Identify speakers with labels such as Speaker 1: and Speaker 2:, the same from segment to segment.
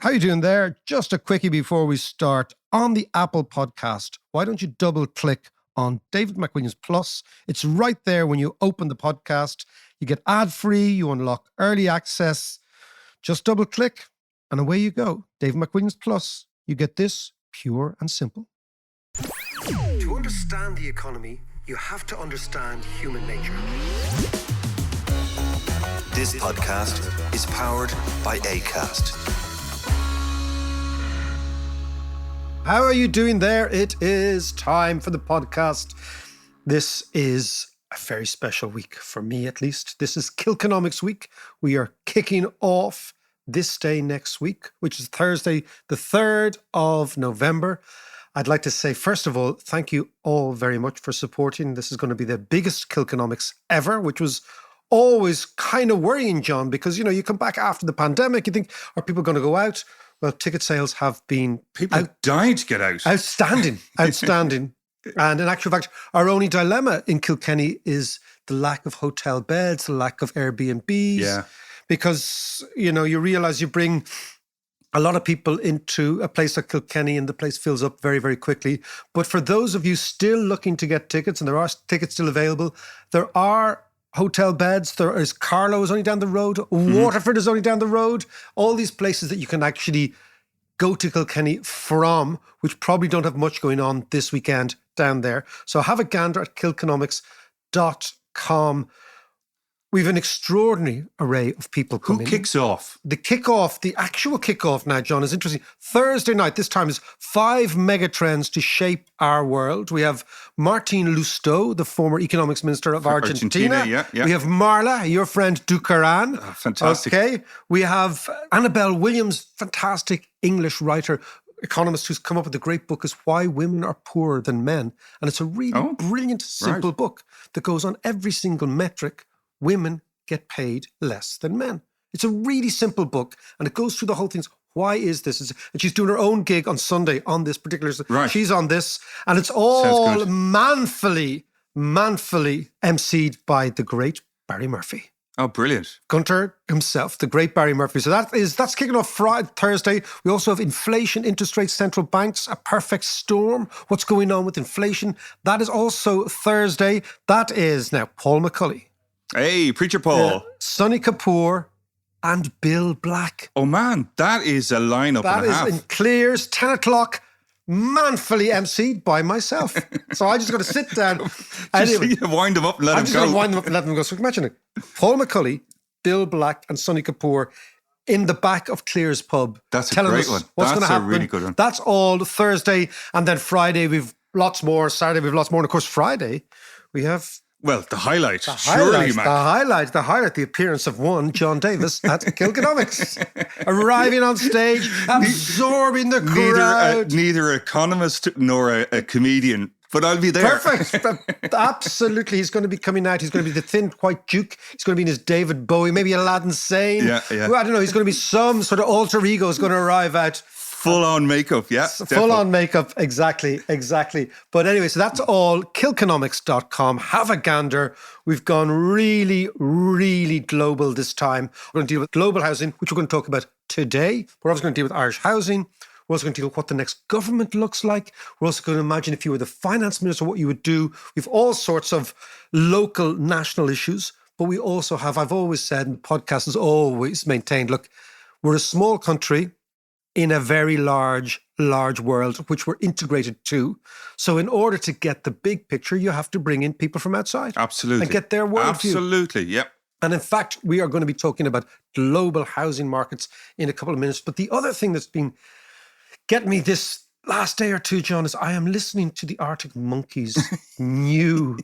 Speaker 1: How you doing there? Just a quickie before we start. On the Apple podcast, why don't you double click on David McWilliams Plus? It's right there when you open the podcast. You get ad-free, you unlock early access. Just double click and away you go. David McWilliams Plus. You get this pure and simple. To understand the economy, you have to understand human nature.
Speaker 2: This podcast is powered by Acast.
Speaker 1: How are you doing there? It is time for the podcast. This is a very special week for me, at least. This is Kilconomics week. We are kicking off this day next week, which is Thursday, the 3rd of November. I'd like to say, first of all, thank you all very much for supporting. This is going to be the biggest Kilconomics ever, which was always kind of worrying, John, because, you know, you come back after the pandemic, you think, are people going to go out? Well, ticket sales have been...
Speaker 3: People are dying to get out.
Speaker 1: Outstanding. And in actual fact, our only dilemma in Kilkenny is the lack of hotel beds, the lack of Airbnbs.
Speaker 3: Yeah.
Speaker 1: Because, you know, you realise you bring a lot of people into a place like Kilkenny and the place fills up very, very quickly. But for those of you still looking to get tickets, and there are tickets still available, there are hotel beds. There is Carlow is only down the road. Waterford is only down the road. All these places that you can actually go to Kilkenny from, which probably don't have much going on this weekend down there. So have a gander at kilconomics.com. We've an extraordinary array of people coming.
Speaker 3: Who kicks off?
Speaker 1: The actual kickoff now, John, is interesting. Thursday night, this time is 5 megatrends to shape our world. We have Martin Lousteau, the former economics minister of Argentina.
Speaker 3: Yeah.
Speaker 1: We have Marla, your friend Ducaran.
Speaker 3: Oh, fantastic.
Speaker 1: Okay. We have Annabelle Williams, fantastic English writer, economist, who's come up with a great book, is Why Women Are Poorer Than Men. And it's a really brilliant, simple book that goes on every single metric. Women get paid less than men. It's a really simple book, and it goes through the whole thing. Why is this? And she's doing her own gig on Sunday on this particular...
Speaker 3: Right.
Speaker 1: She's on this, and it's all manfully emceed by the great Barry Murphy.
Speaker 3: Oh, brilliant.
Speaker 1: Gunter himself, the great Barry Murphy. So that's kicking off Thursday. We also have inflation, interest rates, central banks, a perfect storm. What's going on with inflation? That is also Thursday. That is now Paul McCulley.
Speaker 3: Hey, Preacher Paul.
Speaker 1: Sonny Kapoor and Bill Black.
Speaker 3: Oh, man, that is a lineup and a half.
Speaker 1: That is in Clears, 10 o'clock, manfully emceed by myself. So I just got to sit down.
Speaker 3: Just wind them up and let them go.
Speaker 1: I'm just going to wind them up and let them go. So imagine it. Paul McCulley, Bill Black and Sonny Kapoor in the back of Clears pub.
Speaker 3: That's a great one. That's a really good one.
Speaker 1: That's all Thursday. And then Friday, we've lots more. Saturday, we've lots more. And of course, Friday, we have...
Speaker 3: Well, the highlight, surely, Mac.
Speaker 1: The appearance of one John Davis at Kilconomics. Arriving on stage, absorbing the crowd.
Speaker 3: Neither an economist nor a comedian, but I'll be there.
Speaker 1: Perfect. Absolutely. He's going to be coming out. He's going to be the thin, white Duke. He's going to be in his David Bowie, maybe Aladdin Sane.
Speaker 3: Yeah.
Speaker 1: Well, I don't know. He's going to be some sort of alter ego is going to arrive out.
Speaker 3: Full-on makeup, yeah.
Speaker 1: Full-on makeup, exactly. But anyway, so that's all, kilconomics.com. Have a gander. We've gone really, really global this time. We're going to deal with global housing, which we're going to talk about today. We're also going to deal with Irish housing. We're also going to deal with what the next government looks like. We're also going to imagine if you were the finance minister, what you would do. We've all sorts of local, national issues. But we also have, I've always said, and the podcast has always maintained, look, we're a small country in a very large world, which we're integrated to. So in order to get the big picture, you have to bring in people from outside.
Speaker 3: Absolutely.
Speaker 1: And get their worldview.
Speaker 3: Absolutely, yep.
Speaker 1: And in fact, we are going to be talking about global housing markets in a couple of minutes. But the other thing that's been getting me this last day or two, John, is I am listening to the Arctic Monkeys' new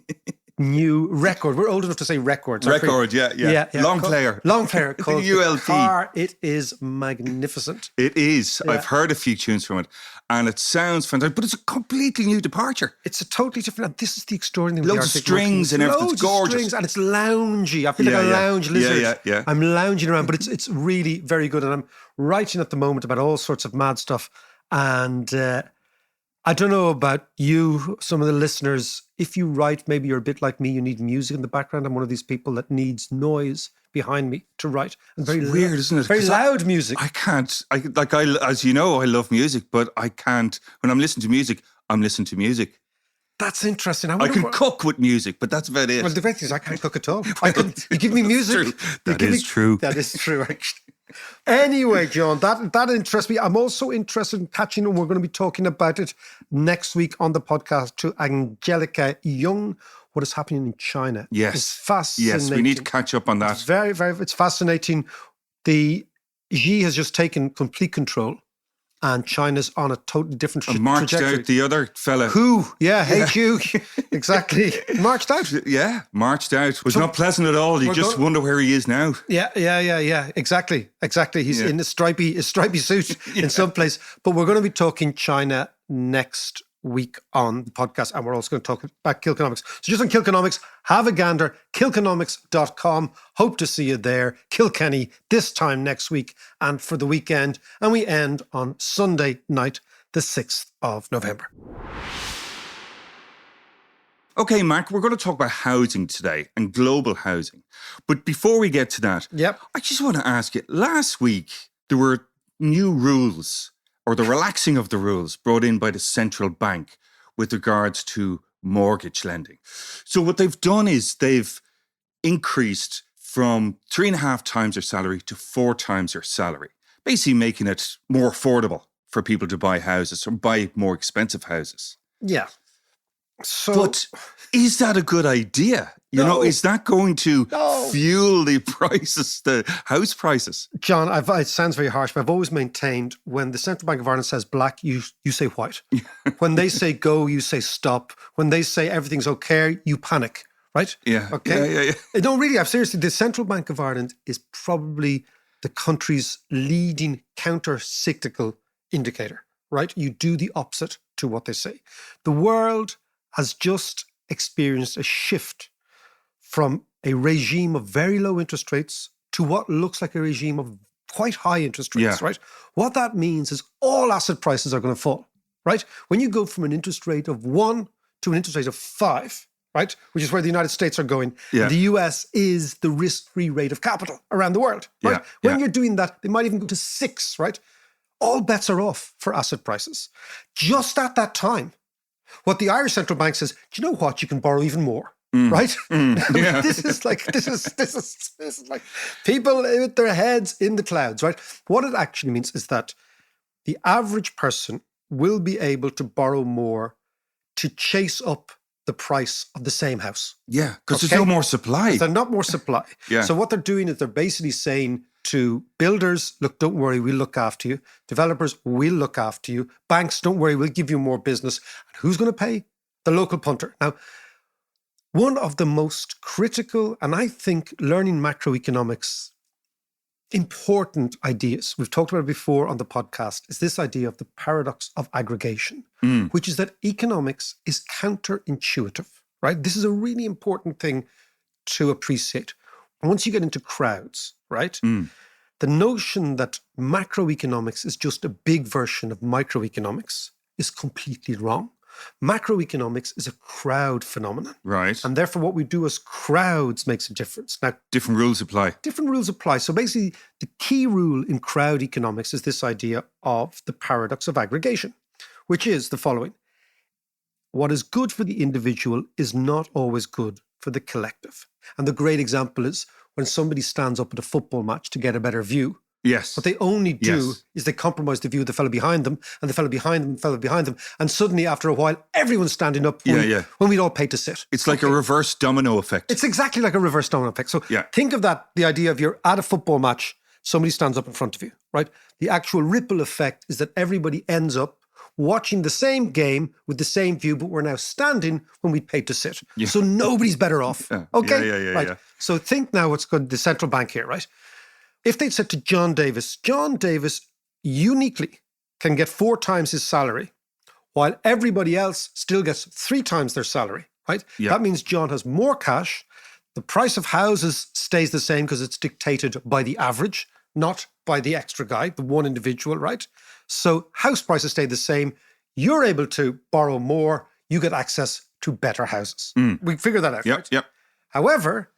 Speaker 1: record. We're old enough to say records.
Speaker 3: Record, yeah. Long player
Speaker 1: called
Speaker 3: ULP.
Speaker 1: Car. It is magnificent.
Speaker 3: It is. Yeah. I've heard a few tunes from it and it sounds fantastic, but it's a completely new departure.
Speaker 1: It's a totally different. This is the extraordinary
Speaker 3: thing. Loads of strings and everything. It's gorgeous. Strings,
Speaker 1: and it's loungy. I feel like a lounge lizard.
Speaker 3: Yeah.
Speaker 1: I'm lounging around, but it's really very good. And I'm writing at the moment about all sorts of mad stuff. And I don't know about you, some of the listeners. If you write, maybe you're a bit like me, you need music in the background. I'm one of these people that needs noise behind me to write. And very
Speaker 3: Weird, isn't it?
Speaker 1: Very
Speaker 3: 'Cause
Speaker 1: loud music.
Speaker 3: I can't. As you know, I love music, but I can't. When I'm listening to music, I'm listening to music.
Speaker 1: That's interesting.
Speaker 3: I can cook with music, but that's about it.
Speaker 1: Well, the fact is, I can't cook at all. You give me music.
Speaker 3: That is true.
Speaker 1: That is true, actually. Anyway, John, that interests me. I'm also interested in catching, and we're going to be talking about it next week on the podcast to Angelica Young. What is happening in China?
Speaker 3: Yes,
Speaker 1: it's fascinating.
Speaker 3: Yes, we need to catch up on that.
Speaker 1: It's very, very. It's fascinating. Xi has just taken complete control, and China's on a totally different
Speaker 3: marched
Speaker 1: trajectory.
Speaker 3: Out the other fella.
Speaker 1: Who? Yeah, hate you. Exactly. Marched out.
Speaker 3: Yeah, marched out. Was not pleasant at all. You just wonder where he is now.
Speaker 1: Yeah. Exactly. He's in a stripy suit in some place. But we're going to be talking China next week on the podcast, and we're also going to talk about Kilconomics. So just on Kilconomics, have a gander, kilconomics.com. Hope to see you there. Kilkenny this time next week and for the weekend. And we end on Sunday night, the 6th of November.
Speaker 3: Okay, Mark, we're going to talk about housing today and global housing. But before we get to that, I just want to ask you, last week there were new rules or the relaxing of the rules brought in by the central bank with regards to mortgage lending. So what they've done is they've increased from 3.5 times their salary to 4 times their salary, basically making it more affordable for people to buy houses or buy more expensive houses.
Speaker 1: Yeah. So,
Speaker 3: but is that a good idea? You know, is that going to fuel the prices, the house prices?
Speaker 1: John, it sounds very harsh, but I've always maintained when the Central Bank of Ireland says black, you say white. When they say go, you say stop. When they say everything's okay, you panic, right?
Speaker 3: Yeah.
Speaker 1: Okay.
Speaker 3: Yeah.
Speaker 1: No, really, seriously, the Central Bank of Ireland is probably the country's leading counter-cyclical indicator, right? You do the opposite to what they say. The world has just experienced a shift from a regime of very low interest rates to what looks like a regime of quite high interest rates, right? What that means is all asset prices are going to fall, right? When you go from an interest rate of 1 to an interest rate of 5, right, which is where the United States are going, the US is the risk-free rate of capital around the world, right? When you're doing that, they might even go to 6, right? All bets are off for asset prices. Just at that time, what the Irish Central Bank says, do you know what? You can borrow even more, right? This is like people with their heads in the clouds, right? What it actually means is that the average person will be able to borrow more to chase up the price of the same house.
Speaker 3: Yeah, because there's no more supply.
Speaker 1: There's not more supply. So what they're doing is they're basically saying to builders, look, don't worry, we'll look after you. Developers, we'll look after you. Banks, don't worry, we'll give you more business. And who's going to pay? The local punter. Now, one of the most critical, and I think learning macroeconomics, important ideas, we've talked about it before on the podcast, is this idea of the paradox of aggregation, which is that economics is counterintuitive, right? This is a really important thing to appreciate. Once you get into crowds, right, the notion that macroeconomics is just a big version of microeconomics is completely wrong. Macroeconomics is a crowd phenomenon.
Speaker 3: Right.
Speaker 1: And therefore what we do as crowds makes a difference. Now,
Speaker 3: different rules apply.
Speaker 1: Different rules apply. So basically, the key rule in crowd economics is this idea of the paradox of aggregation, which is the following. What is good for the individual is not always good for the collective. And the great example is when somebody stands up at a football match to get a better view.
Speaker 3: Yes.
Speaker 1: What they only do is they compromise the view of the fellow behind them and the fellow behind them and the fellow behind them. And suddenly, after a while, everyone's standing up when we'd all pay to sit.
Speaker 3: It's like a reverse domino effect.
Speaker 1: It's exactly like a reverse domino effect. So think of that, the idea of you're at a football match, somebody stands up in front of you, right? The actual ripple effect is that everybody ends up watching the same game with the same view, but we're now standing when we paid to sit. So nobody's better off. Okay? Right. So think now what's good, the central bank here, right? If they'd said to John Davis uniquely can get 4 times his salary, while everybody else still gets 3 times their salary, right? That means John has more cash. The price of houses stays the same because it's dictated by the average, not by the extra guy, the one individual, right? So house prices stay the same. you're able to borrow more, you get access to better houses. We figured that out, right?
Speaker 3: Yep.
Speaker 1: However,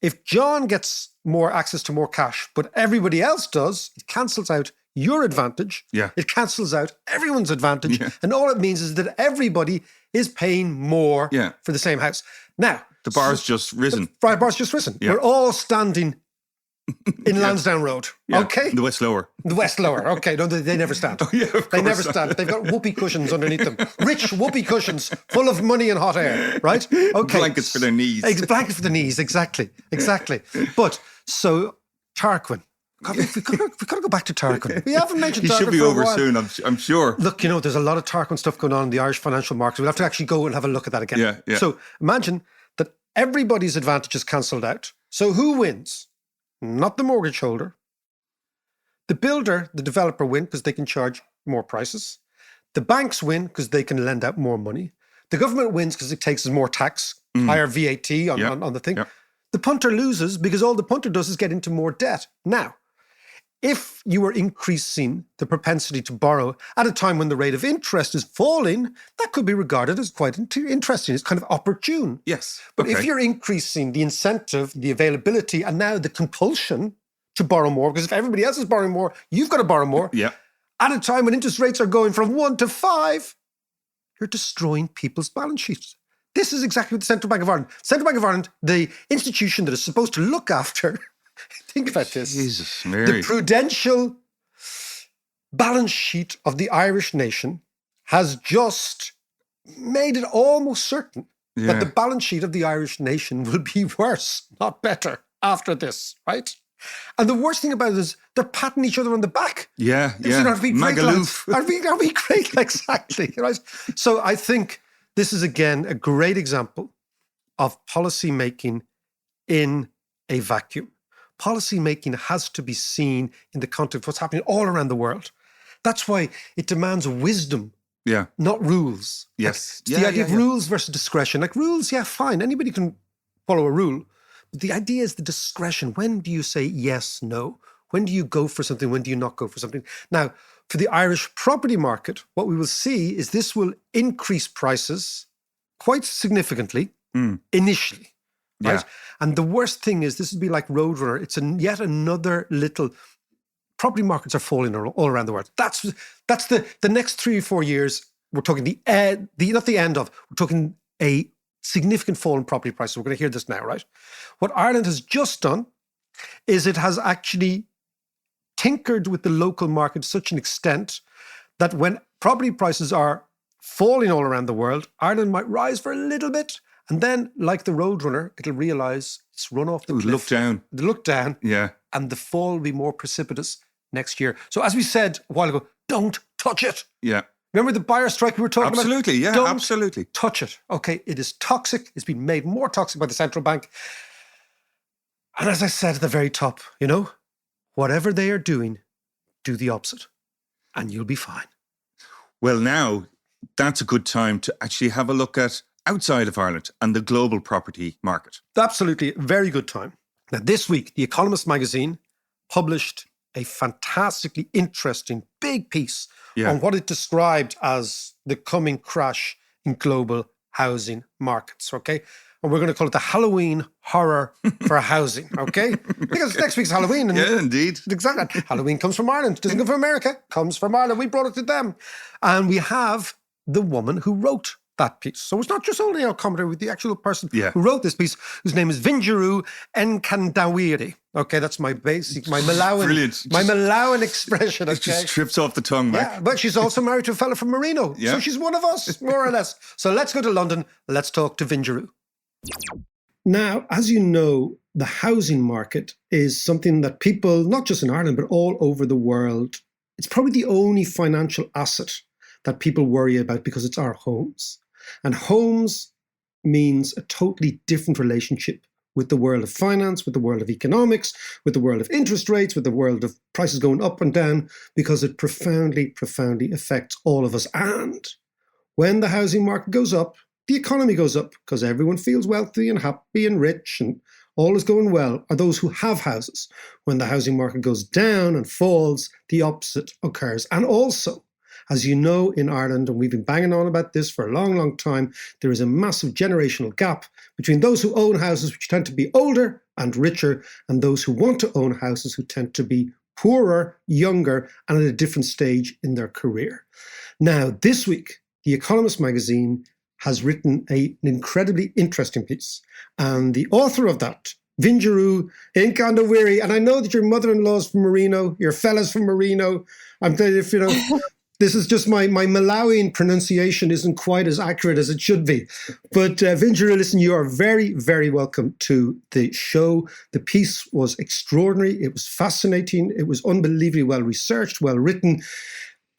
Speaker 1: if John gets more access to more cash, but everybody else does, it cancels out your advantage.
Speaker 3: Yeah.
Speaker 1: It cancels out everyone's advantage. Yeah. And all it means is that everybody is paying more for the same house. Now,
Speaker 3: the bar's just risen.
Speaker 1: The bar's just risen. Yeah. We're all standing in Lansdowne Road.
Speaker 3: Yeah.
Speaker 1: Okay.
Speaker 3: The West Lower.
Speaker 1: The West Lower. Okay. No, they never stand.
Speaker 3: Oh, yeah, of
Speaker 1: they
Speaker 3: course
Speaker 1: never stand. They've got whoopee cushions underneath them. Rich whoopee cushions full of money and hot air, right? Okay.
Speaker 3: Blankets for their knees.
Speaker 1: Blankets for the knees. Exactly. But so Tarquin. God, we've got to go back to Tarquin. We haven't mentioned Tarquin.
Speaker 3: He should be over soon, I'm sure.
Speaker 1: Look, there's a lot of Tarquin stuff going on in the Irish financial markets. We'll have to actually go and have a look at that again.
Speaker 3: Yeah.
Speaker 1: So imagine that everybody's advantage is cancelled out. So who wins? Not the mortgage holder. The builder, the developer win because they can charge more prices. The banks win because they can lend out more money. The government wins because it takes more tax, higher VAT on the thing.
Speaker 3: Yep.
Speaker 1: The punter loses because all the punter does is get into more debt. Now, if you were increasing the propensity to borrow at a time when the rate of interest is falling, that could be regarded as quite interesting. It's kind of opportune.
Speaker 3: Yes.
Speaker 1: But if you're increasing the incentive, the availability, and now the compulsion to borrow more, because if everybody else is borrowing more, you've got to borrow more.
Speaker 3: Yeah.
Speaker 1: At a time when interest rates are going from 1 to 5, you're destroying people's balance sheets. This is exactly what the Central Bank of Ireland. Central Bank of Ireland, the institution that is supposed to look after. Think about this.
Speaker 3: Jesus, Mary.
Speaker 1: The prudential balance sheet of the Irish nation has just made it almost certain that the balance sheet of the Irish nation will be worse, not better, after this, right? And the worst thing about it is they're patting each other on the back.
Speaker 3: Yeah.
Speaker 1: Aren't we great?
Speaker 3: Magaluf.
Speaker 1: Aren't we great? Exactly. Right? So I think this is, again, a great example of policy making in a vacuum. Policy making has to be seen in the context of what's happening all around the world. That's why it demands wisdom, not rules.
Speaker 3: Yes.
Speaker 1: Like, the idea of rules versus discretion. Like rules, fine. Anybody can follow a rule. But the idea is the discretion. When do you say yes, no? When do you go for something? When do you not go for something? Now, for the Irish property market, what we will see is this will increase prices quite significantly initially. Right?
Speaker 3: Yeah.
Speaker 1: And the worst thing is this would be like Roadrunner. It's yet another little... Property markets are falling all around the world. That's the next 3 or 4 years. We're talking not the end of. We're talking a significant fall in property prices. We're going to hear this now, right? What Ireland has just done is it has actually tinkered with the local market to such an extent that when property prices are falling all around the world, Ireland might rise for a little bit. And then, like the Roadrunner, it'll realise it's run off the cliff. Look down.
Speaker 3: Yeah.
Speaker 1: And the fall will be more precipitous next year. So as we said a while ago, don't touch it.
Speaker 3: Yeah.
Speaker 1: Remember the buyer strike we were talking about?
Speaker 3: Absolutely, yeah,
Speaker 1: don't
Speaker 3: absolutely.
Speaker 1: touch it. Okay, it is toxic. It's been made more toxic by the central bank. And as I said at the very top, whatever they are doing, do the opposite. And you'll be fine.
Speaker 3: Well, now, that's a good time to actually have a look at outside of Ireland and the global property market.
Speaker 1: Absolutely, very good time. Now, this week, The Economist magazine published a fantastically interesting big piece on what it described as the coming crash in global housing markets, okay? And we're going to call it the Halloween horror for housing, okay? Because next week's Halloween.
Speaker 3: Yeah, indeed.
Speaker 1: Exactly. Halloween comes from Ireland. Doesn't come from America. Comes from Ireland. We brought it to them. And we have the woman who wrote that piece. So it's not just only a commentary with the actual person who wrote this piece, whose name is Vinjeru Mkandawire. Okay, that's my Malawian expression. Okay?
Speaker 3: It just trips off the tongue, Mac.
Speaker 1: Yeah, but she's also married to a fella from Marino. Yeah. So she's one of us, more or less. So let's go to London. Let's talk to Vinjeru. Now, as you know, the housing market is something that people, not just in Ireland, but all over the world, it's probably the only financial asset that people worry about because it's our homes. And homes means a totally different relationship with the world of finance, with the world of economics, with the world of interest rates, with the world of prices going up and down, because it profoundly, profoundly affects all of us. And when the housing market goes up, the economy goes up because everyone feels wealthy and happy and rich and all is going well, are those who have houses. When the housing market goes down and falls, the opposite occurs. And also, As you know, in Ireland, and we've been banging on about this for a long, long time, there is a massive generational gap between those who own houses, which tend to be older and richer, and those who want to own houses, who tend to be poorer, younger, and at a different stage in their career. Now, this week, The Economist magazine has written an incredibly interesting piece. And the author of that, Vinjeru Mkandawire, and I know that your mother-in-law's from Marino, your fella's from Marino. I'm telling you, if you know, this is just my Malawian pronunciation isn't quite as accurate as it should be. But Vinjeru, listen, you are very, very welcome to the show. The piece was extraordinary. It was fascinating. It was unbelievably well researched, well written.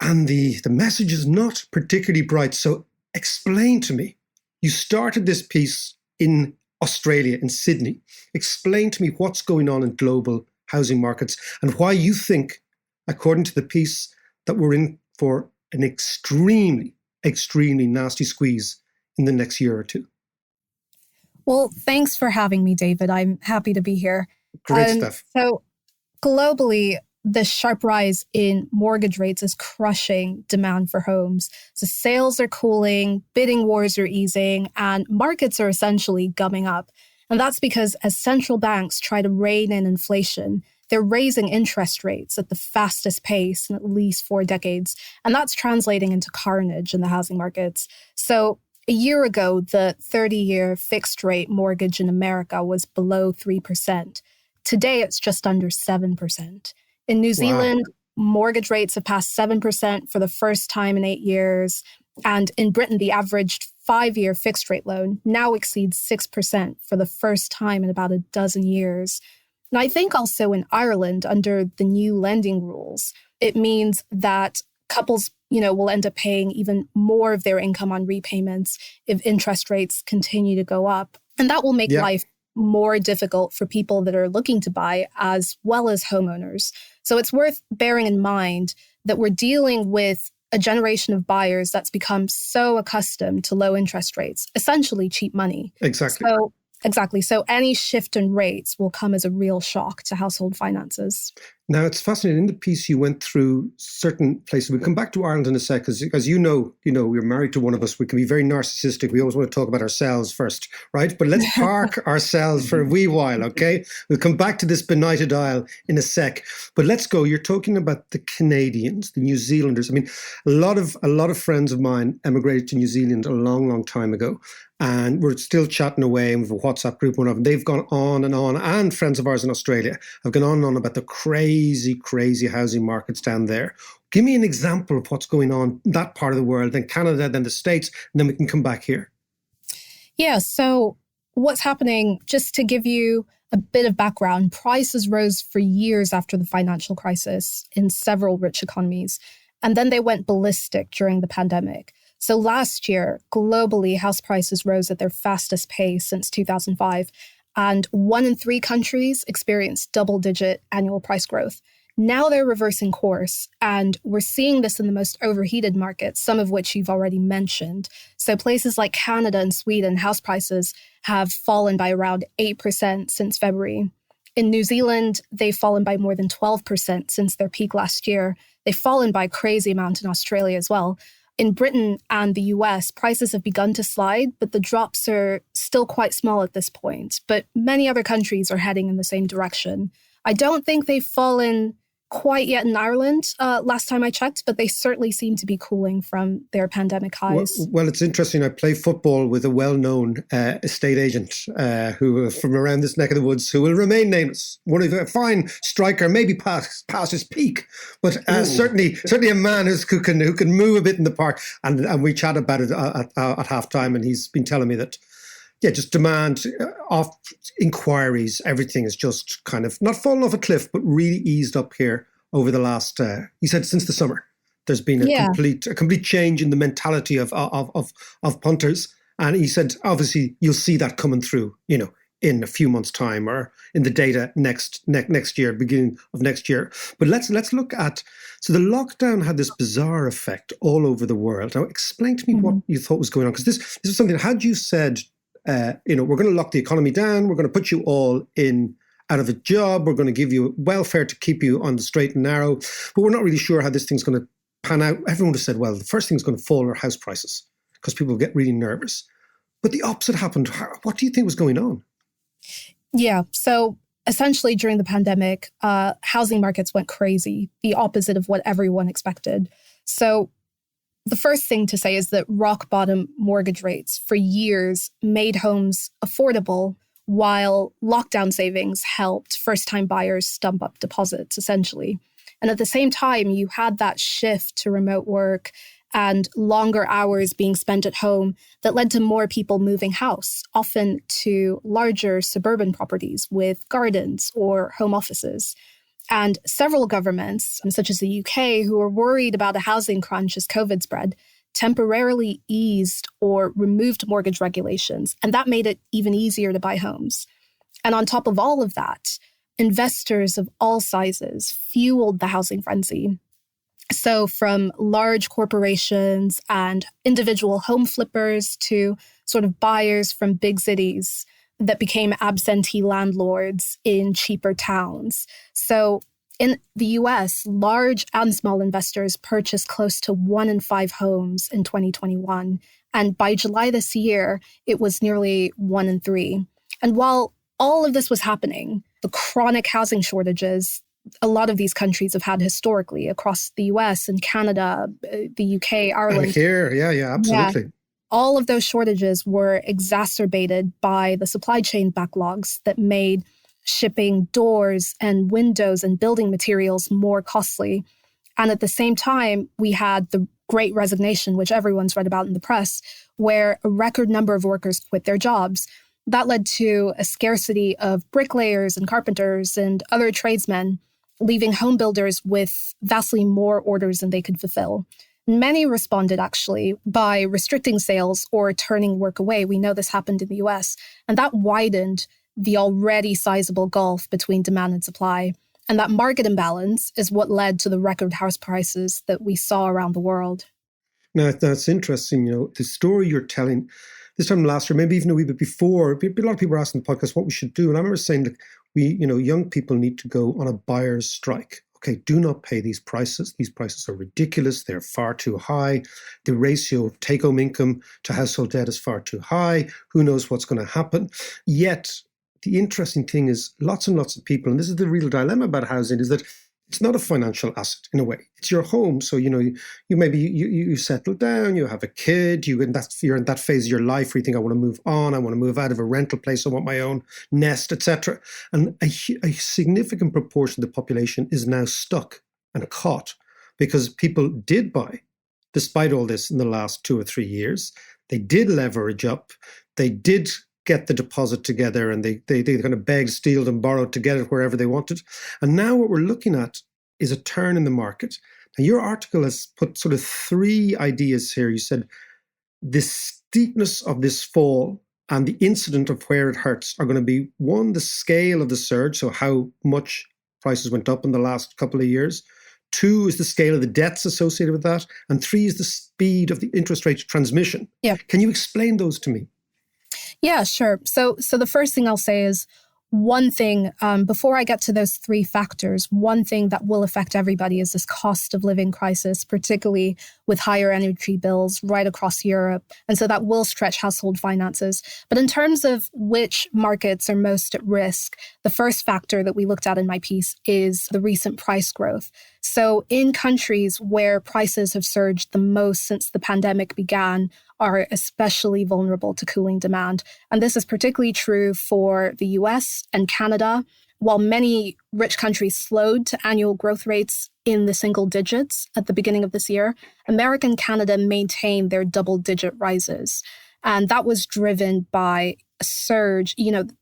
Speaker 1: And the message is not particularly bright. So explain to me, you started this piece in Australia, in Sydney. Explain to me what's going on in global housing markets and why you think, according to the piece, that we're in for an extremely, extremely nasty squeeze in the next year or two.
Speaker 4: Well, thanks for having me, David. I'm happy to be here.
Speaker 1: Great stuff.
Speaker 4: So globally, the sharp rise in mortgage rates is crushing demand for homes. So sales are cooling, bidding wars are easing, and markets are essentially gumming up. And that's because as central banks try to rein in inflation, they're raising interest rates at the fastest pace in at least 4 decades. And that's translating into carnage in the housing markets. So a year ago, the 30-year fixed rate mortgage in America was below 3%. Today, it's just under 7%. In New Zealand, mortgage rates have passed 7% for the first time in 8 years. And in Britain, the average 5-year fixed rate loan now exceeds 6% for the first time in about a dozen years. And I think also in Ireland, under the new lending rules, it means that couples, will end up paying even more of their income on repayments if interest rates continue to go up. And that will make life more difficult for people that are looking to buy as well as homeowners. So it's worth bearing in mind that we're dealing with a generation of buyers that's become so accustomed to low interest rates, essentially cheap money. Exactly. So any shift in rates will come as a real shock to household finances.
Speaker 1: Now, it's fascinating. In the piece, you went through certain places. We'll come back to Ireland in a sec, because as you know, we're married to one of us. We can be very narcissistic. We always want to talk about ourselves first, right? But let's park ourselves for a wee while, okay? We'll come back to this benighted isle in a sec. But let's go. You're talking about the Canadians, the New Zealanders. I mean, a lot of friends of mine emigrated to New Zealand a long, long time ago. And we're still chatting away with a WhatsApp group, one of them. They've gone on, and friends of ours in Australia have gone on and on about the crazy, crazy housing markets down there. Give me an example of what's going on in that part of the world, then Canada, then the States, and then we can come back here.
Speaker 4: Yeah, so what's happening, just to give you a bit of background, prices rose for years after the financial crisis in several rich economies, and then they went ballistic during the pandemic. So last year, globally, house prices rose at their fastest pace since 2005, and 1 in 3 countries experienced double-digit annual price growth. Now they're reversing course, and we're seeing this in the most overheated markets, some of which you've already mentioned. So places like Canada and Sweden, house prices have fallen by around 8% since February. In New Zealand, they've fallen by more than 12% since their peak last year. They've fallen by a crazy amount in Australia as well. In Britain and the US, prices have begun to slide, but the drops are still quite small at this point. But many other countries are heading in the same direction. I don't think they've fallen quite yet in Ireland, last time I checked, but they certainly seem to be cooling from their pandemic highs.
Speaker 1: Well, it's interesting. I play football with a well-known estate agent who from around this neck of the woods, who will remain nameless. One of a fine striker, maybe past his peak, but certainly a man who can move a bit in the park. And we chat about it at halftime, and he's been telling me that. Yeah, just demand of inquiries. Everything is just kind of not fallen off a cliff, but really eased up here over the last, he said, since the summer. There's been a complete change in the mentality of punters. And he said, obviously, you'll see that coming through, in a few months' time or in the data next year, beginning of next year. But let's look at, so the lockdown had this bizarre effect all over the world. Now, explain to me what you thought was going on, because this is something, had you said, we're going to lock the economy down, we're going to put you all out of a job, we're going to give you welfare to keep you on the straight and narrow, but we're not really sure how this thing's going to pan out, everyone would have said, well, the first thing is going to fall are house prices because people get really nervous. But the opposite happened. What do you think was going on?
Speaker 4: Yeah. So essentially during the pandemic, housing markets went crazy, the opposite of what everyone expected. So the first thing to say is that rock bottom mortgage rates for years made homes affordable while lockdown savings helped first-time buyers stump up deposits, essentially. And at the same time, you had that shift to remote work and longer hours being spent at home that led to more people moving house, often to larger suburban properties with gardens or home offices. And several governments, such as the UK, who were worried about a housing crunch as COVID spread, temporarily eased or removed mortgage regulations. And that made it even easier to buy homes. And on top of all of that, investors of all sizes fueled the housing frenzy. So from large corporations and individual home flippers to sort of buyers from big cities that became absentee landlords in cheaper towns. So in the US, large and small investors purchased close to 1 in 5 homes in 2021. And by July this year, it was nearly 1 in 3. And while all of this was happening, the chronic housing shortages a lot of these countries have had historically across the US and Canada, the UK, Ireland.
Speaker 1: And here, yeah, absolutely.
Speaker 4: Yeah. All of those shortages were exacerbated by the supply chain backlogs that made shipping doors and windows and building materials more costly. And at the same time, we had the Great Resignation, which everyone's read about in the press, where a record number of workers quit their jobs. That led to a scarcity of bricklayers and carpenters and other tradesmen, leaving home builders with vastly more orders than they could fulfill. Many responded, actually, by restricting sales or turning work away. We know this happened in the US, and that widened the already sizable gulf between demand and supply. And that market imbalance is what led to the record house prices that we saw around the world.
Speaker 1: Now, that's interesting. The story you're telling this time last year, maybe even a wee bit before, a lot of people were asking the podcast what we should do. And I remember saying that young people need to go on a buyer's strike. Okay, do not pay these prices. These prices are ridiculous. They're far too high. The ratio of take-home income to household debt is far too high. Who knows what's going to happen? Yet, the interesting thing is lots and lots of people, and this is the real dilemma about housing, is that it's not a financial asset in a way. It's your home. So, you maybe you settle down, you have a kid, you're in that phase of your life where you think, I want to move on, I want to move out of a rental place, I want my own nest, etc. And a significant proportion of the population is now stuck and caught because people did buy, despite all this in the last 2 or 3 years. They did leverage up. They did get the deposit together, and they kind of begged, stealed and borrowed to get it wherever they wanted. And now what we're looking at is a turn in the market. Now, your article has put sort of 3 ideas here. You said the steepness of this fall and the incident of where it hurts are going to be, 1, the scale of the surge, so how much prices went up in the last couple of years. 2 is the scale of the debts associated with that. And 3 is the speed of the interest rate transmission.
Speaker 4: Yeah.
Speaker 1: Can you explain those to me?
Speaker 4: Yeah, sure. So the first thing I'll say is one thing, before I get to those 3 factors, one thing that will affect everybody is this cost of living crisis, particularly with higher energy bills right across Europe. And so that will stretch household finances. But in terms of which markets are most at risk, the first factor that we looked at in my piece is the recent price growth. So in countries where prices have surged the most since the pandemic began, are especially vulnerable to cooling demand. And this is particularly true for the US and Canada. While many rich countries slowed to annual growth rates in the single digits at the beginning of this year, America and Canada maintained their double-digit rises. And that was driven by a surge,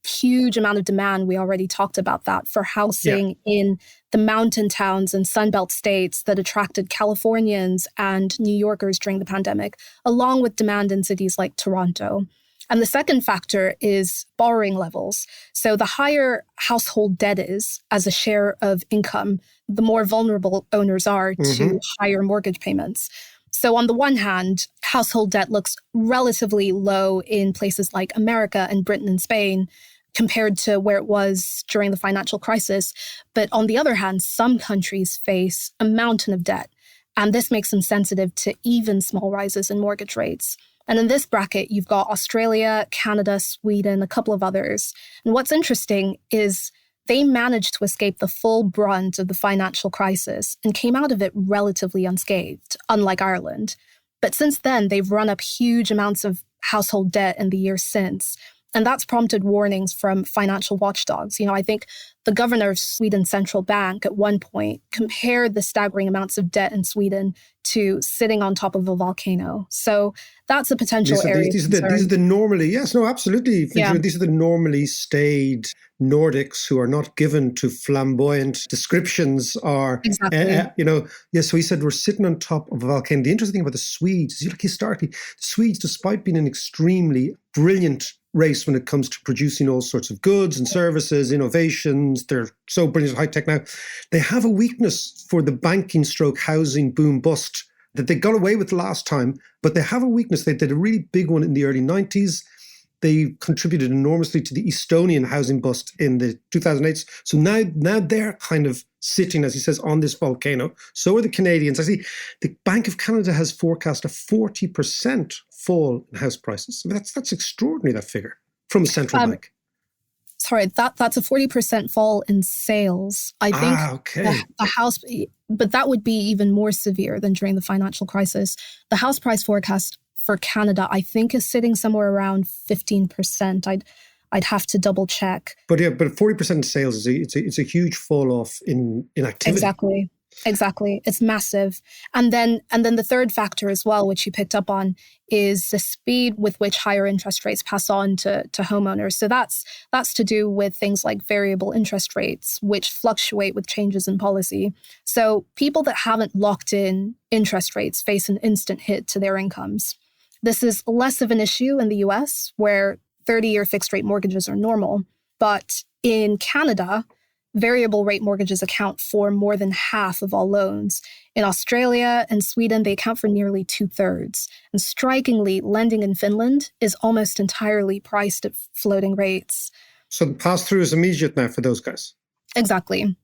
Speaker 4: huge amount of demand. We already talked about that for housing in the mountain towns and Sunbelt states that attracted Californians and New Yorkers during the pandemic, along with demand in cities like Toronto. And the second factor is borrowing levels. So the higher household debt is as a share of income, the more vulnerable owners are to higher mortgage payments. So on the one hand, household debt looks relatively low in places like America and Britain and Spain compared to where it was during the financial crisis. But on the other hand, some countries face a mountain of debt. And this makes them sensitive to even small rises in mortgage rates. And in this bracket, you've got Australia, Canada, Sweden, a couple of others. And what's interesting is they managed to escape the full brunt of the financial crisis and came out of it relatively unscathed, unlike Ireland. But since then, they've run up huge amounts of household debt in the years since. And that's prompted warnings from financial watchdogs. I think the governor of Sweden's central bank at one point compared the staggering amounts of debt in Sweden to sitting on top of a volcano. So that's a potential area.
Speaker 1: These are the normally, yes, no, absolutely.
Speaker 4: Yeah.
Speaker 1: These are the normally staid Nordics who are not given to flamboyant descriptions or,
Speaker 4: Exactly.
Speaker 1: So he said, we're sitting on top of a volcano. The interesting thing about the Swedes is, historically, the Swedes, despite being an extremely brilliant race when it comes to producing all sorts of goods and services, innovations, they're so brilliant, high tech now, they have a weakness for the banking stroke housing boom bust that they got away with last time, but they have a weakness. They did a really big one in the early 90s. They contributed enormously to the Estonian housing bust in the 2008s. So now they're kind of sitting, as he says, on this volcano. So are the Canadians. I see the Bank of Canada has forecast a 40% fall in house prices. I mean, that's extraordinary, that figure, from a central bank.
Speaker 4: Sorry, that's a 40% fall in sales. I think the house, but that would be even more severe than during the financial crisis. The house price forecast for Canada, I think, is sitting somewhere around 15%. I'd have to double check.
Speaker 1: But 40% in sales it's a huge fall off in activity.
Speaker 4: Exactly. It's massive. And then the third factor as well, which you picked up on, is the speed with which higher interest rates pass on to homeowners. So that's to do with things like variable interest rates, which fluctuate with changes in policy. So people that haven't locked in interest rates face an instant hit to their incomes. This is less of an issue in the US, where 30-year fixed rate mortgages are normal. But in Canada, variable rate mortgages account for more than half of all loans. In Australia and Sweden, they account for nearly 2/3. And strikingly, lending in Finland is almost entirely priced at floating rates.
Speaker 1: So the pass-through is immediate now for those guys.
Speaker 4: Exactly.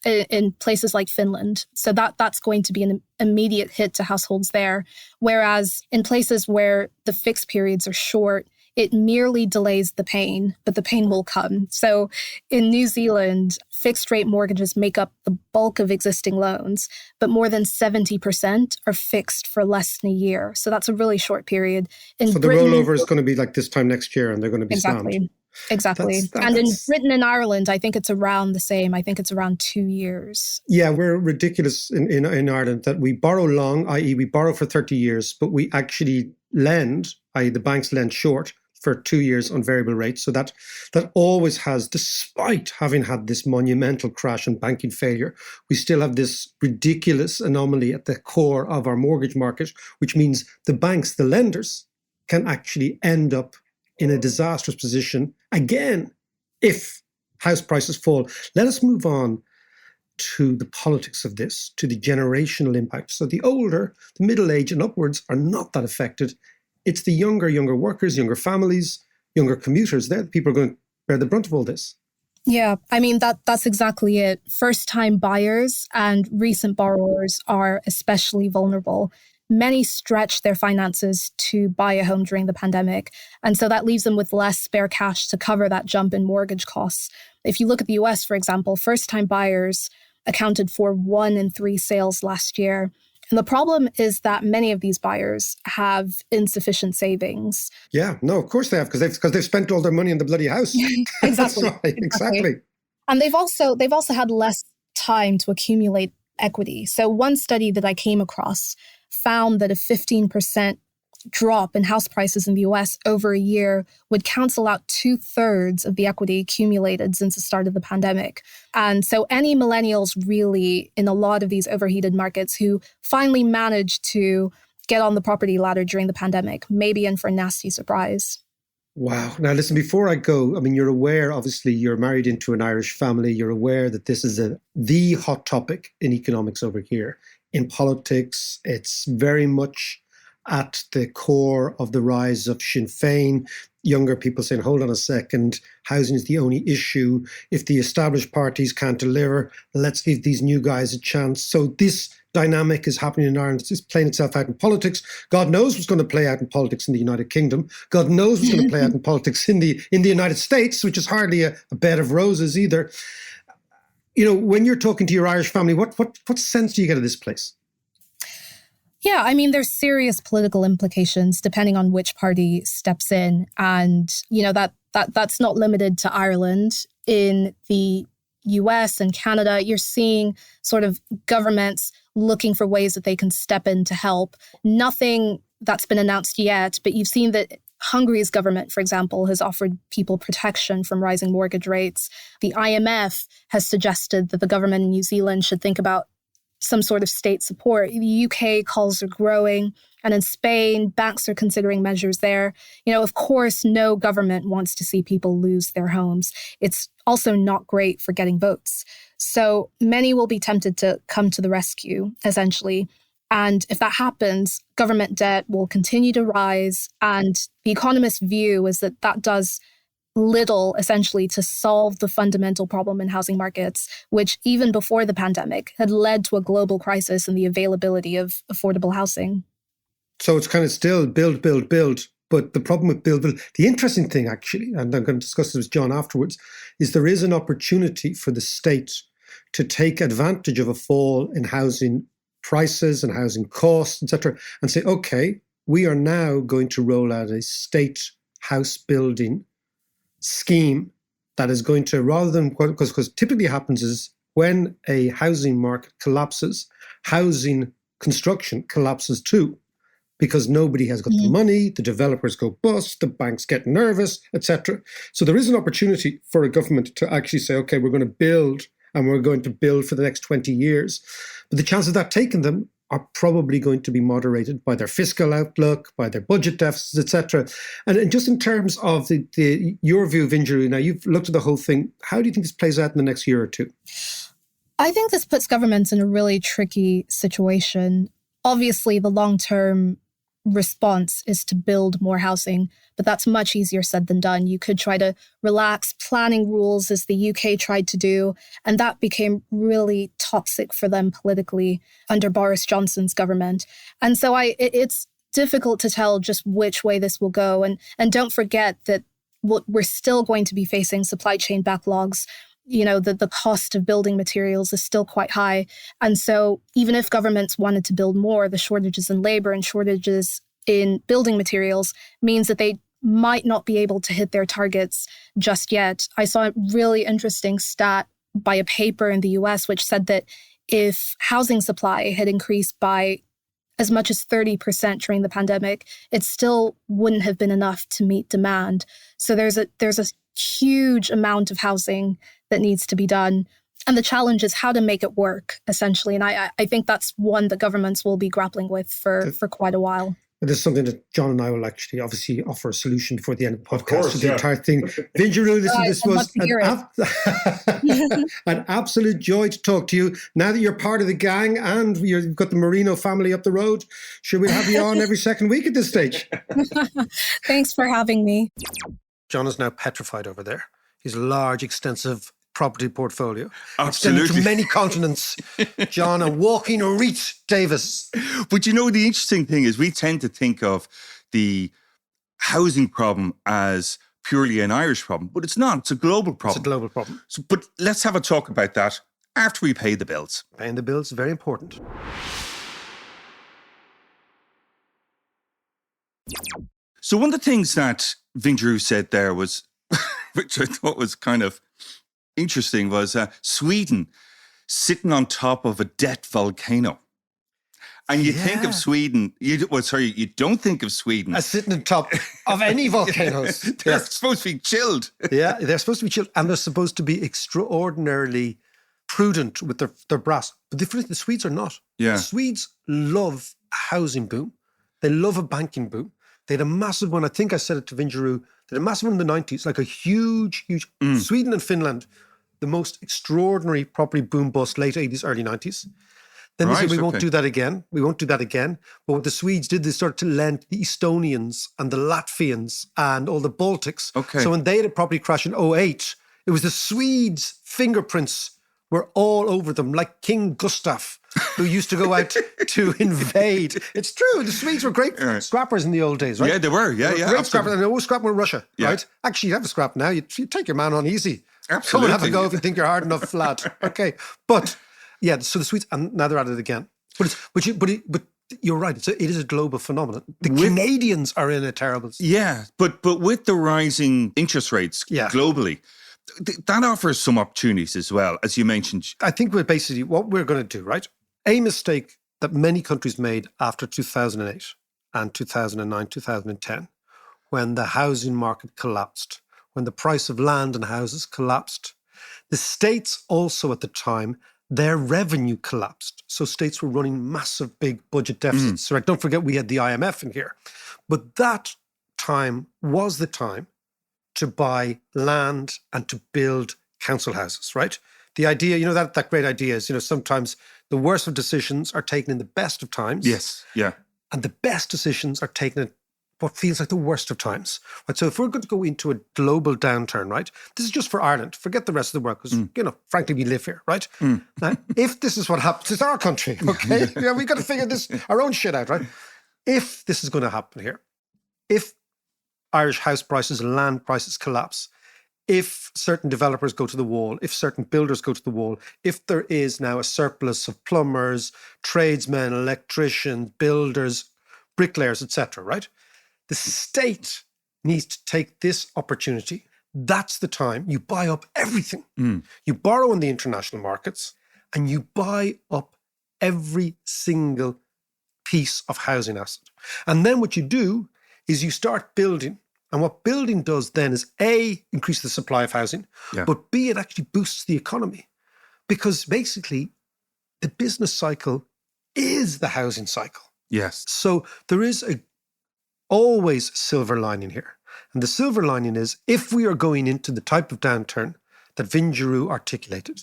Speaker 4: In places like Finland. So that's going to be an immediate hit to households there. Whereas in places where the fixed periods are short, it merely delays the pain, but the pain will come. So in New Zealand, fixed rate mortgages make up the bulk of existing loans, but more than 70% are fixed for less than a year. So that's a really short period.
Speaker 1: So the rollover is going to be like this time next year, and they're going to be slammed.
Speaker 4: Exactly. And in Britain and Ireland, I think it's around the same. I think it's around 2 years.
Speaker 1: Yeah, we're ridiculous in Ireland that we borrow long, i.e. we borrow for 30 years, but we actually lend, i.e. the banks lend short for 2 years on variable rates. So that always has, despite having had this monumental crash and banking failure, we still have this ridiculous anomaly at the core of our mortgage market, which means the banks, the lenders, can actually end up in a disastrous position again if house prices fall. Let us move on to the politics of this, to the generational impact. So the older, the middle age and upwards are not that affected. It's the younger workers, younger families, younger commuters. They're the people who are going to bear the brunt of all this.
Speaker 4: Yeah, I mean, that's exactly it. First-time buyers and recent borrowers are especially vulnerable. Many stretched their finances to buy a home during the pandemic, and so that leaves them with less spare cash to cover that jump in mortgage costs. If you look at the US, for example, first-time buyers accounted for 1 in 3 sales last year. And the problem is that many of these buyers have insufficient savings.
Speaker 1: Yeah, no, of course they have, because they've spent all their money on the bloody house.
Speaker 4: Exactly.
Speaker 1: That's right, exactly.
Speaker 4: And they've also had less time to accumulate equity. So one study that I came across found that a 15% drop in house prices in the US over a year would cancel out 2/3 of the equity accumulated since the start of the pandemic. And so any millennials really in a lot of these overheated markets who finally managed to get on the property ladder during the pandemic may be in for a nasty surprise.
Speaker 1: Wow. Now, listen, before I go, I mean, you're aware, obviously, you're married into an Irish family. You're aware that this is the hot topic in economics over here. In politics, it's very much at the core of the rise of Sinn Féin. younger people saying, hold on a second, housing is the only issue. If the established parties can't deliver, let's give these new guys a chance. So this dynamic is happening in Ireland. It's playing itself out in politics. God knows what's going to play out in politics in the United Kingdom. God knows what's going to play out in politics in the United States, which is hardly a bed of roses either. You know, when you're talking to your Irish family, what sense do you get of this place?
Speaker 4: Yeah, I mean, there's serious political implications depending on which party steps in. And, you know, that's not limited to Ireland. In the US and Canada, you're seeing sort of governments looking for ways that they can step in to help. Nothing that's been announced yet, but you've seen that Hungary's government, for example, has offered people protection from rising mortgage rates. The IMF has suggested that the government in New Zealand should think about some sort of state support. The UK calls are growing. And in Spain, banks are considering measures there. You know, of course, no government wants to see people lose their homes. It's also not great for getting votes. So many will be tempted to come to the rescue, essentially. And if that happens, government debt will continue to rise. And the Economist's view is that that does little, essentially, to solve the fundamental problem in housing markets, which even before the pandemic had led to a global crisis in the availability of affordable housing.
Speaker 1: So it's kind of still build. But the problem with build, the interesting thing actually, and I'm going to discuss this with John afterwards, is there is an opportunity for the state to take advantage of a fall in housing prices and housing costs, etc., and say, okay, we are now going to roll out a state house building scheme that is going to, rather than, because typically happens is when a housing market collapses, housing construction collapses too, because nobody has got the money, the developers go bust, the banks get nervous, etc. So there is an opportunity for a government to actually say, okay, we're going to build, and we're going to build for the next 20 years. But the chances of that taking them are probably going to be moderated by their fiscal outlook, by their budget deficits, etc. And just in terms of your view, Vinjeru, now you've looked at the whole thing. How do you think this plays out in the next year or two?
Speaker 4: I think this puts governments in a really tricky situation. Obviously, the long-term response is to build more housing, but that's much easier said than done. You could try to relax planning rules as the UK tried to do, and that became really toxic for them politically under Boris Johnson's government. And so it's difficult to tell just which way this will go. And don't forget that we're still going to be facing supply chain backlogs. You know, the cost of building materials is still quite high. And so even if governments wanted to build more, the shortages in labor and shortages in building materials means that they might not be able to hit their targets just yet. I saw a really interesting stat by a paper in the US, which said that if housing supply had increased by as much as 30% during the pandemic, it still wouldn't have been enough to meet demand. So there's a huge amount of housing that needs to be done. And the challenge is how to make it work, essentially. And I think that's one that governments will be grappling with for quite a while.
Speaker 1: This is something that John and I will actually obviously offer a solution before the end of the podcast.
Speaker 5: Of course,
Speaker 1: to the entire thing. Vinjeru, listen, this was an absolute joy to talk to you. Now that you're part of the gang and you've got the Marino family up the road, should we have you on every second week at this stage?
Speaker 4: Thanks for having me.
Speaker 1: John is now petrified over there. His large, extensive property portfolio.
Speaker 3: Absolutely.
Speaker 1: Extended to many continents. John, a walking Rhys Davis.
Speaker 3: But you know, the interesting thing is we tend to think of the housing problem as purely an Irish problem, but it's not. It's a global problem.
Speaker 1: It's a global problem.
Speaker 3: So, but let's have a talk about that after we pay the bills.
Speaker 1: Paying the bills, very important.
Speaker 3: So one of the things that Vinjeru said there was, which I thought was kind of interesting, was Sweden sitting on top of a debt volcano. And you think of Sweden, you don't think of Sweden
Speaker 1: as sitting on top of any volcanoes.
Speaker 3: They're supposed to be chilled.
Speaker 1: Yeah, they're supposed to be chilled, and they're supposed to be extraordinarily prudent with their brass. But the Swedes are not.
Speaker 3: Yeah.
Speaker 1: The Swedes love a housing boom. They love a banking boom. They had a massive one. I think I said it to Vinjeru. They had a massive one in the 90s, like a huge. Sweden and Finland, the most extraordinary property boom bust, late 80s, early 90s. Then they said, we won't do that again. We won't do that again. But what the Swedes did, they started to lend the Estonians and the Latvians and all the Baltics.
Speaker 3: Okay.
Speaker 1: So when they had a property crash in 2008, it was the Swedes' fingerprints were all over them, like King Gustav, who used to go out to invade. It's true. The Swedes were great scrappers in the old days, right?
Speaker 3: Yeah, they were. Yeah,
Speaker 1: Great
Speaker 3: absolutely.
Speaker 1: scrappers. And they always scrapping with Russia, right? Actually, you have a scrap now. You take your man on easy.
Speaker 3: Absolutely.
Speaker 1: Come and have a go if you think you're hard enough, lad. Okay. But yeah, so the Swedes, and now they're at it again. But you're right. It is a global phenomenon. The Canadians are in a terrible...
Speaker 3: Yeah, but with the rising interest rates globally, that offers some opportunities as well, as you mentioned.
Speaker 1: I think what we're going to do, right? A mistake that many countries made after 2008 and 2009, 2010, when the housing market collapsed, when the price of land and houses collapsed. The states also at the time, their revenue collapsed. So states were running massive, big budget deficits. Right? Don't forget we had the IMF in here. But that time was the time to buy land and to build council houses, right? The idea, that great idea is, sometimes the worst of decisions are taken in the best of times.
Speaker 3: Yes, yeah.
Speaker 1: And the best decisions are taken at what feels like the worst of times. Right? So if we're going to go into a global downturn, right? This is just for Ireland. Forget the rest of the world because, frankly, we live here, right? Now, if this is what happens, it's our country, okay? We've got to figure our own shit out, right? If this is going to happen here, if Irish house prices and land prices collapse, if certain developers go to the wall, if certain builders go to the wall, if there is now a surplus of plumbers, tradesmen, electricians, builders, bricklayers, etc., right? The state needs to take this opportunity. That's the time you buy up everything. You borrow in the international markets and you buy up every single piece of housing asset. And then what you do is you start building. And what building does then is A, increase the supply of housing, but B, it actually boosts the economy. Because basically, the business cycle is the housing cycle.
Speaker 3: Yes.
Speaker 1: So there is always a silver lining here. And the silver lining is, if we are going into the type of downturn that Vinjeru articulated,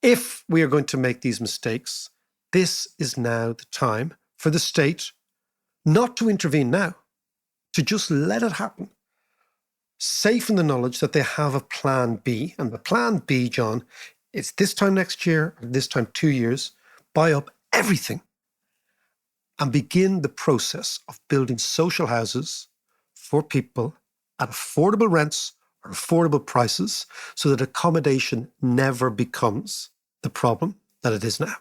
Speaker 1: if we are going to make these mistakes, this is now the time for the state not to intervene now, to just let it happen, safe in the knowledge that they have a plan B. And the plan B, John, is this time next year, or this time 2 years, buy up everything and begin the process of building social houses for people at affordable rents or affordable prices so that accommodation never becomes the problem that it is now.